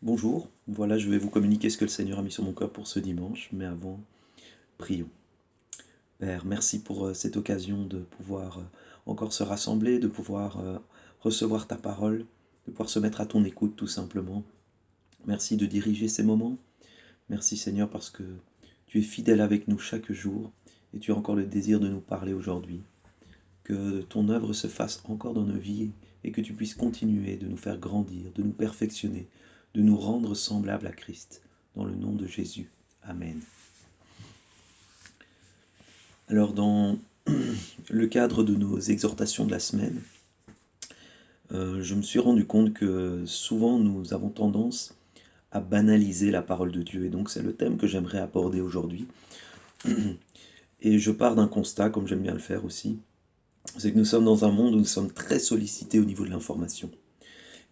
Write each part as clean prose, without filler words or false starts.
Bonjour, voilà, je vais vous communiquer ce que le Seigneur a mis sur mon cœur pour ce dimanche, mais avant, prions. Père, merci pour cette occasion de pouvoir encore se rassembler, de pouvoir recevoir ta parole, de pouvoir se mettre à ton écoute tout simplement. Merci de diriger ces moments. Merci Seigneur parce que tu es fidèle avec nous chaque jour et tu as encore le désir de nous parler aujourd'hui. Que ton œuvre se fasse encore dans nos vies et que tu puisses continuer de nous faire grandir, de nous perfectionner, de nous rendre semblables à Christ. Dans le nom de Jésus. Amen. Alors dans le cadre de nos exhortations de la semaine, je me suis rendu compte que souvent nous avons tendance à banaliser la parole de Dieu. Et donc c'est le thème que j'aimerais aborder aujourd'hui. Et je pars d'un constat, comme j'aime bien le faire aussi, c'est que nous sommes dans un monde où nous sommes très sollicités au niveau de l'information.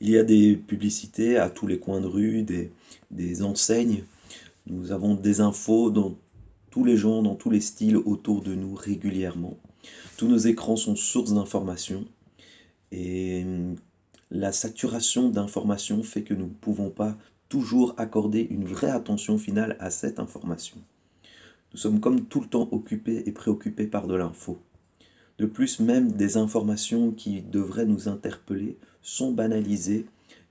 Il y a des publicités à tous les coins de rue, des enseignes. Nous avons des infos dans tous les genres, dans tous les styles autour de nous régulièrement. Tous nos écrans sont sources d'informations. Et la saturation d'informations fait que nous ne pouvons pas toujours accorder une vraie attention finale à cette information. Nous sommes comme tout le temps occupés et préoccupés par de l'info. De plus, même des informations qui devraient nous interpeller sont banalisées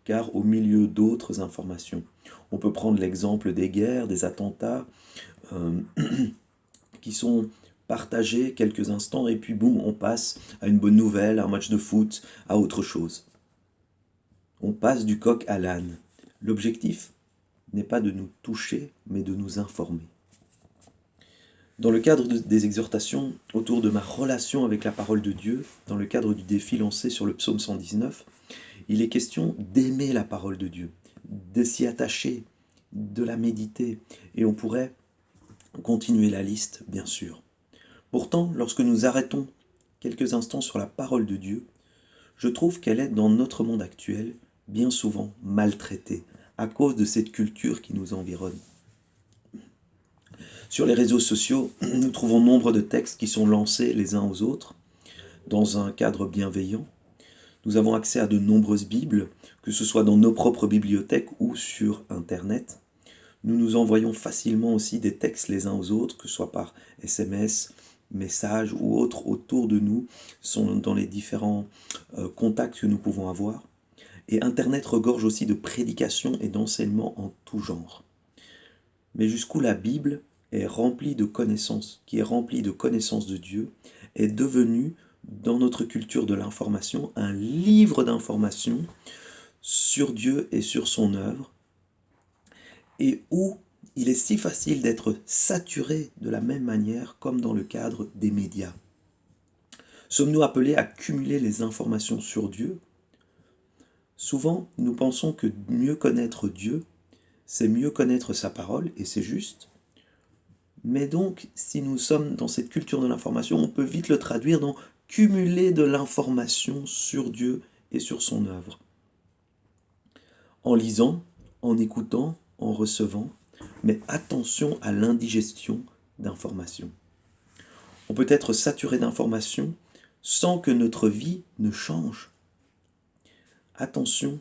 car au milieu d'autres informations. On peut prendre l'exemple des guerres, des attentats euh, qui sont partagés quelques instants et puis boum, on passe à une bonne nouvelle, à un match de foot, à autre chose. On passe du coq à l'âne. L'objectif n'est pas de nous toucher, mais de nous informer. Dans le cadre des exhortations autour de ma relation avec la parole de Dieu, dans le cadre du défi lancé sur le psaume 119, il est question d'aimer la parole de Dieu, de s'y attacher, de la méditer. Et on pourrait continuer la liste, bien sûr. Pourtant, lorsque nous arrêtons quelques instants sur la parole de Dieu, je trouve qu'elle est, dans notre monde actuel, bien souvent maltraitée, à cause de cette culture qui nous environne. Sur les réseaux sociaux, nous trouvons nombre de textes qui sont lancés les uns aux autres, dans un cadre bienveillant. Nous avons accès à de nombreuses Bibles, que ce soit dans nos propres bibliothèques ou sur Internet. Nous nous envoyons facilement aussi des textes les uns aux autres, que ce soit par SMS, messages ou autres autour de nous, sont dans les différents contacts que nous pouvons avoir. Et Internet regorge aussi de prédications et d'enseignements en tout genre. Mais jusqu'où la Bible est remplie de connaissances, qui est remplie de connaissances de Dieu, est devenue, dans notre culture de l'information, un livre d'informations sur Dieu et sur son œuvre, et où il est si facile d'être saturé de la même manière comme dans le cadre des médias. Sommes-nous appelés à cumuler les informations sur Dieu? Souvent, nous pensons que mieux connaître Dieu, c'est mieux connaître sa parole, et c'est juste. Mais donc, si nous sommes dans cette culture de l'information, on peut vite le traduire dans cumuler de l'information sur Dieu et sur son œuvre. En lisant, en écoutant, en recevant, mais attention à l'indigestion d'informations. On peut être saturé d'informations sans que notre vie ne change. Attention,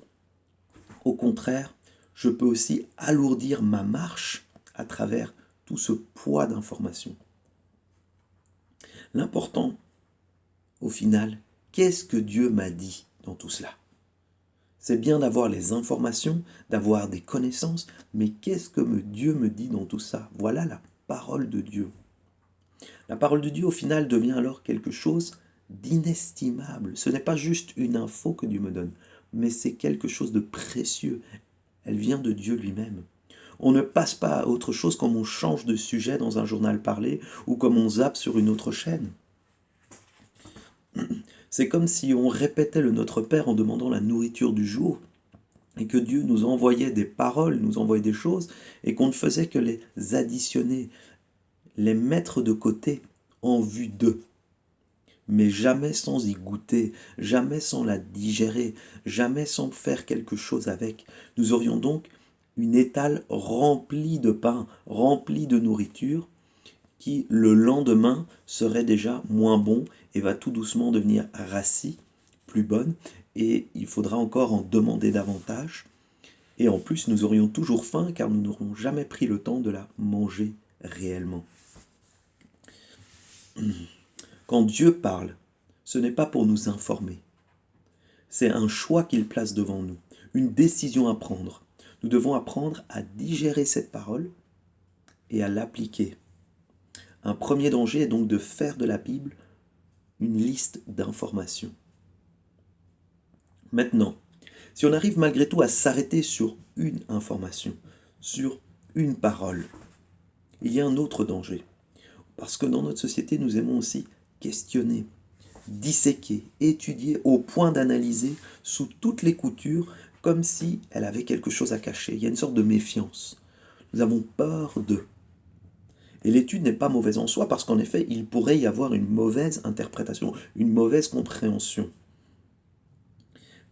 au contraire, je peux aussi alourdir ma marche à travers tout ce poids d'informations. L'important, au final, qu'est-ce que Dieu m'a dit dans tout cela? C'est bien d'avoir les informations, d'avoir des connaissances, mais qu'est-ce que Dieu me dit dans tout ça? Voilà la parole de Dieu. La parole de Dieu, au final, devient alors quelque chose d'inestimable. Ce n'est pas juste une info que Dieu me donne, mais c'est quelque chose de précieux. Elle vient de Dieu lui-même. On ne passe pas à autre chose comme on change de sujet dans un journal parlé ou comme on zappe sur une autre chaîne. C'est comme si on répétait le Notre Père en demandant la nourriture du jour et que Dieu nous envoyait des paroles, nous envoyait des choses et qu'on ne faisait que les additionner, les mettre de côté en vue d'eux. Mais jamais sans y goûter, jamais sans la digérer, jamais sans faire quelque chose avec. Nous aurions donc une étale remplie de pain, remplie de nourriture, qui le lendemain serait déjà moins bon et va tout doucement devenir rassis, plus bonne, et il faudra encore en demander davantage. Et en plus, nous aurions toujours faim car nous n'aurions jamais pris le temps de la manger réellement. Quand Dieu parle, ce n'est pas pour nous informer. C'est un choix qu'il place devant nous, une décision à prendre. Nous devons apprendre à digérer cette parole et à l'appliquer. Un premier danger est donc de faire de la Bible une liste d'informations. Maintenant, si on arrive malgré tout à s'arrêter sur une information, sur une parole, il y a un autre danger. Parce que dans notre société, nous aimons aussi questionner, disséquer, étudier au point d'analyser sous toutes les coutures comme si elle avait quelque chose à cacher. Il y a une sorte de méfiance. Nous avons peur d'eux. Et l'étude n'est pas mauvaise en soi parce qu'en effet, il pourrait y avoir une mauvaise interprétation, une mauvaise compréhension.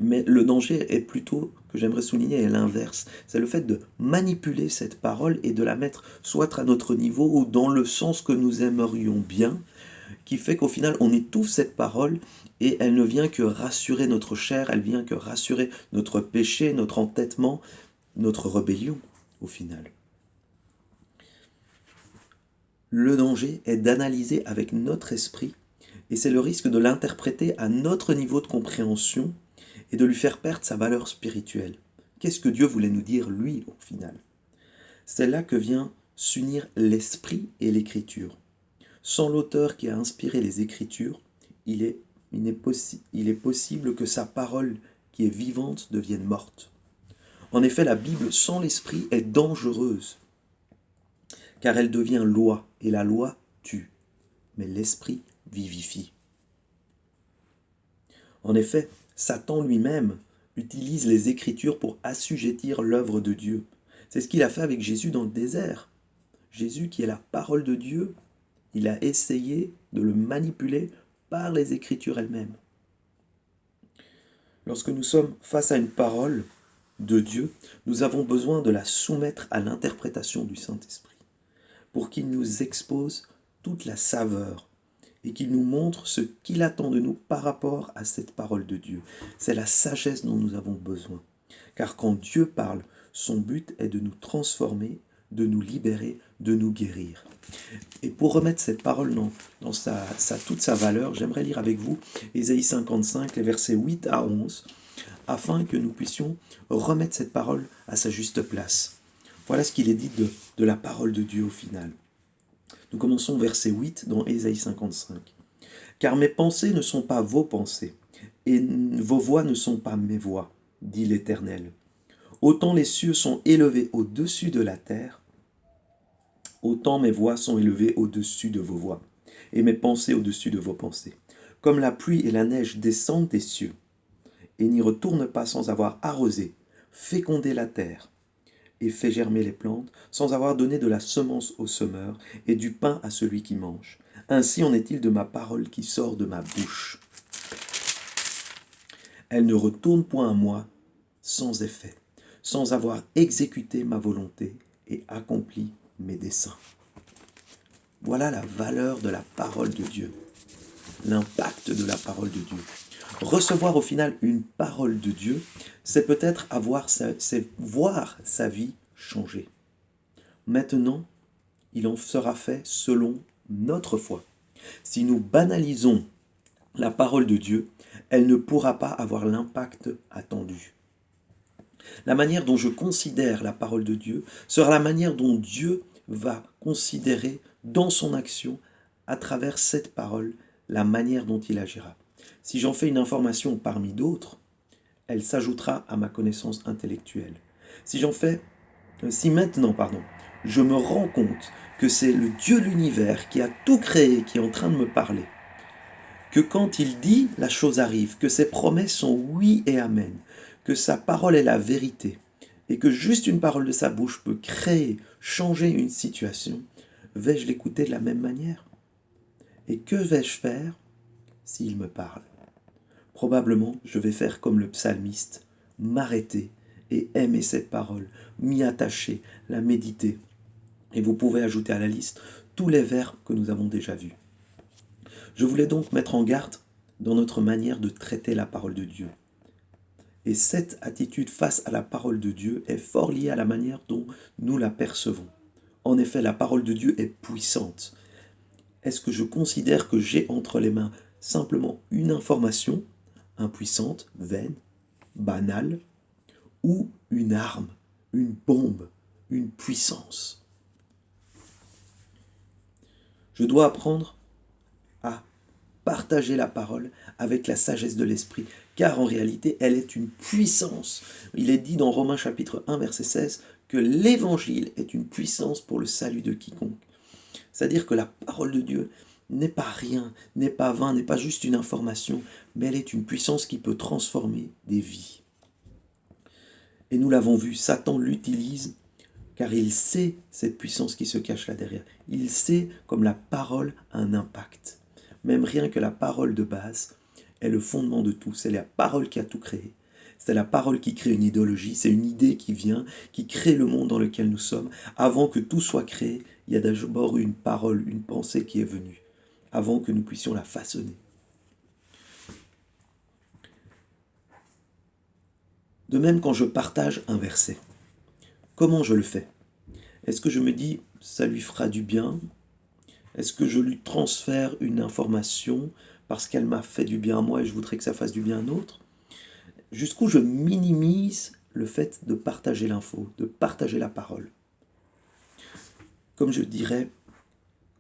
Mais le danger est plutôt, que j'aimerais souligner, est l'inverse. C'est le fait de manipuler cette parole et de la mettre soit à notre niveau ou dans le sens que nous aimerions bien, qui fait qu'au final, on étouffe cette parole et elle ne vient que rassurer notre chair, elle vient que rassurer notre péché, notre entêtement, notre rébellion, au final. Le danger est d'analyser avec notre esprit et c'est le risque de l'interpréter à notre niveau de compréhension et de lui faire perdre sa valeur spirituelle. Qu'est-ce que Dieu voulait nous dire, lui, au final? C'est là que vient s'unir l'esprit et l'écriture. Sans l'auteur qui a inspiré les Écritures, il est possible que sa parole, qui est vivante, devienne morte. En effet, la Bible sans l'esprit est dangereuse, car elle devient loi, et la loi tue, mais l'esprit vivifie. En effet, Satan lui-même utilise les Écritures pour assujettir l'œuvre de Dieu. C'est ce qu'il a fait avec Jésus dans le désert. Jésus, qui est la parole de Dieu, il a essayé de le manipuler par les Écritures elles-mêmes. Lorsque nous sommes face à une parole de Dieu, nous avons besoin de la soumettre à l'interprétation du Saint-Esprit, pour qu'il nous expose toute la saveur et qu'il nous montre ce qu'il attend de nous par rapport à cette parole de Dieu. C'est la sagesse dont nous avons besoin. Car quand Dieu parle, son but est de nous transformer, de nous libérer, de nous guérir. Et pour remettre cette parole dans toute sa valeur, j'aimerais lire avec vous Ésaïe 55, les versets 8 à 11, afin que nous puissions remettre cette parole à sa juste place. Voilà ce qu'il est dit de la parole de Dieu au final. Nous commençons verset 8 dans Ésaïe 55. « Car mes pensées ne sont pas vos pensées, et vos voix ne sont pas mes voix, dit l'Éternel. Autant les cieux sont élevés au-dessus de la terre, autant mes voix sont élevées au-dessus de vos voix, et mes pensées au-dessus de vos pensées. Comme la pluie et la neige descendent des cieux, et n'y retournent pas sans avoir arrosé, fécondé la terre, et fait germer les plantes, sans avoir donné de la semence au semeur, et du pain à celui qui mange. Ainsi en est-il de ma parole qui sort de ma bouche. Elle ne retourne point à moi sans effet, sans avoir exécuté ma volonté et accompli mes desseins. » Voilà la valeur de la parole de Dieu, l'impact de la parole de Dieu. Recevoir au final une parole de Dieu, c'est peut-être voir sa vie changer. Maintenant, il en sera fait selon notre foi. Si nous banalisons la parole de Dieu, elle ne pourra pas avoir l'impact attendu. La manière dont je considère la parole de Dieu sera la manière dont Dieu va considérer dans son action, à travers cette parole, la manière dont il agira. Si j'en fais une information parmi d'autres, elle s'ajoutera à ma connaissance intellectuelle. Si maintenant, je me rends compte que c'est le Dieu de l'univers qui a tout créé, qui est en train de me parler, que quand il dit, la chose arrive, que ses promesses sont oui et amen, que sa parole est la vérité, et que juste une parole de sa bouche peut créer, changer une situation, vais-je l'écouter de la même manière? Et que vais-je faire s'il me parle? Probablement, je vais faire comme le psalmiste, m'arrêter et aimer cette parole, m'y attacher, la méditer. Et vous pouvez ajouter à la liste tous les vers que nous avons déjà vus. Je voulais donc mettre en garde dans notre manière de traiter la parole de Dieu. Et cette attitude face à la parole de Dieu est fort liée à la manière dont nous la percevons. En effet, la parole de Dieu est puissante. Est-ce que je considère que j'ai entre les mains simplement une information impuissante, vaine, banale, ou une arme, une bombe, une puissance? Je dois apprendre à partager la parole avec la sagesse de l'esprit, car en réalité, elle est une puissance. Il est dit dans Romains chapitre 1, verset 16, que l'évangile est une puissance pour le salut de quiconque. C'est-à-dire que la parole de Dieu n'est pas rien, n'est pas vain, n'est pas juste une information, mais elle est une puissance qui peut transformer des vies. Et nous l'avons vu, Satan l'utilise car il sait cette puissance qui se cache là derrière. Il sait comme la parole a un impact. Même rien que la parole de base est le fondement de tout. C'est la parole qui a tout créé. C'est la parole qui crée une idéologie, c'est une idée qui vient, qui crée le monde dans lequel nous sommes. Avant que tout soit créé, il y a d'abord une parole, une pensée qui est venue, avant que nous puissions la façonner. De même, quand je partage un verset, comment je le fais? Est-ce que je me dis, ça lui fera du bien? Est-ce que je lui transfère une information parce qu'elle m'a fait du bien à moi et je voudrais que ça fasse du bien à un autre? Jusqu'où je minimise le fait de partager l'info, de partager la parole? Comme je dirais,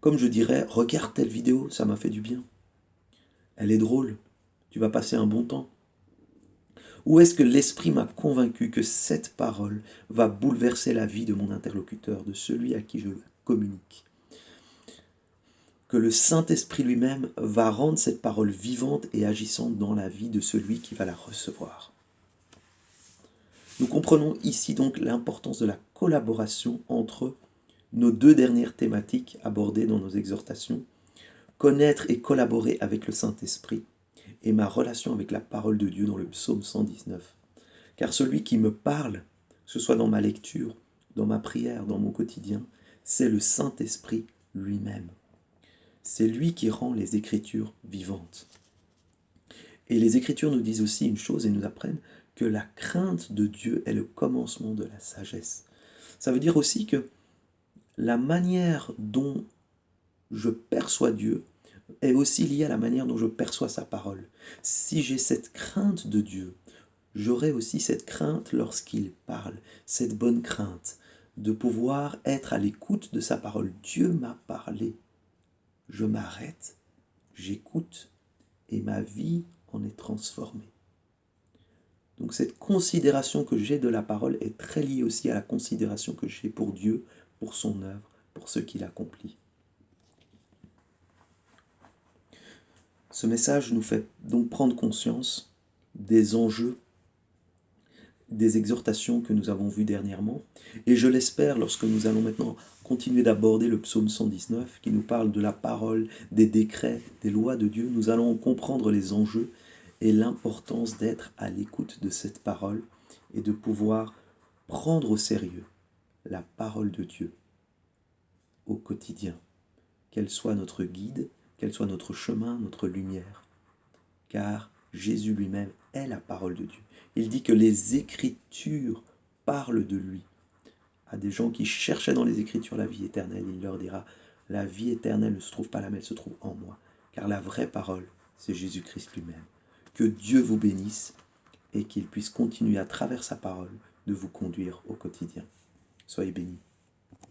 regarde telle vidéo, ça m'a fait du bien. Elle est drôle, tu vas passer un bon temps. Ou est-ce que l'esprit m'a convaincu que cette parole va bouleverser la vie de mon interlocuteur, de celui à qui je communique? Que le Saint-Esprit lui-même va rendre cette parole vivante et agissante dans la vie de celui qui va la recevoir. Nous comprenons ici donc l'importance de la collaboration entre nos deux dernières thématiques abordées dans nos exhortations, connaître et collaborer avec le Saint-Esprit, et ma relation avec la parole de Dieu dans le psaume 119. Car celui qui me parle, que ce soit dans ma lecture, dans ma prière, dans mon quotidien, c'est le Saint-Esprit lui-même. C'est lui qui rend les Écritures vivantes. Et les Écritures nous disent aussi une chose et nous apprennent que la crainte de Dieu est le commencement de la sagesse. Ça veut dire aussi que la manière dont je perçois Dieu est aussi liée à la manière dont je perçois sa parole. Si j'ai cette crainte de Dieu, j'aurai aussi cette crainte lorsqu'il parle, cette bonne crainte de pouvoir être à l'écoute de sa parole. Dieu m'a parlé. Je m'arrête, j'écoute et ma vie en est transformée. Donc cette considération que j'ai de la parole est très liée aussi à la considération que j'ai pour Dieu, pour son œuvre, pour ce qu'il accomplit. Ce message nous fait donc prendre conscience des enjeux, des exhortations que nous avons vues dernièrement, et je l'espère lorsque nous allons maintenant continuer d'aborder le psaume 119 qui nous parle de la parole, des décrets, des lois de Dieu, nous allons comprendre les enjeux et l'importance d'être à l'écoute de cette parole et de pouvoir prendre au sérieux la parole de Dieu au quotidien, qu'elle soit notre guide, qu'elle soit notre chemin, notre lumière, car Jésus lui-même est la parole de Dieu. Il dit que les Écritures parlent de lui. À des gens qui cherchaient dans les Écritures la vie éternelle, il leur dira, la vie éternelle ne se trouve pas là, mais elle se trouve en moi. Car la vraie parole, c'est Jésus-Christ lui-même. Que Dieu vous bénisse et qu'il puisse continuer à travers sa parole de vous conduire au quotidien. Soyez bénis.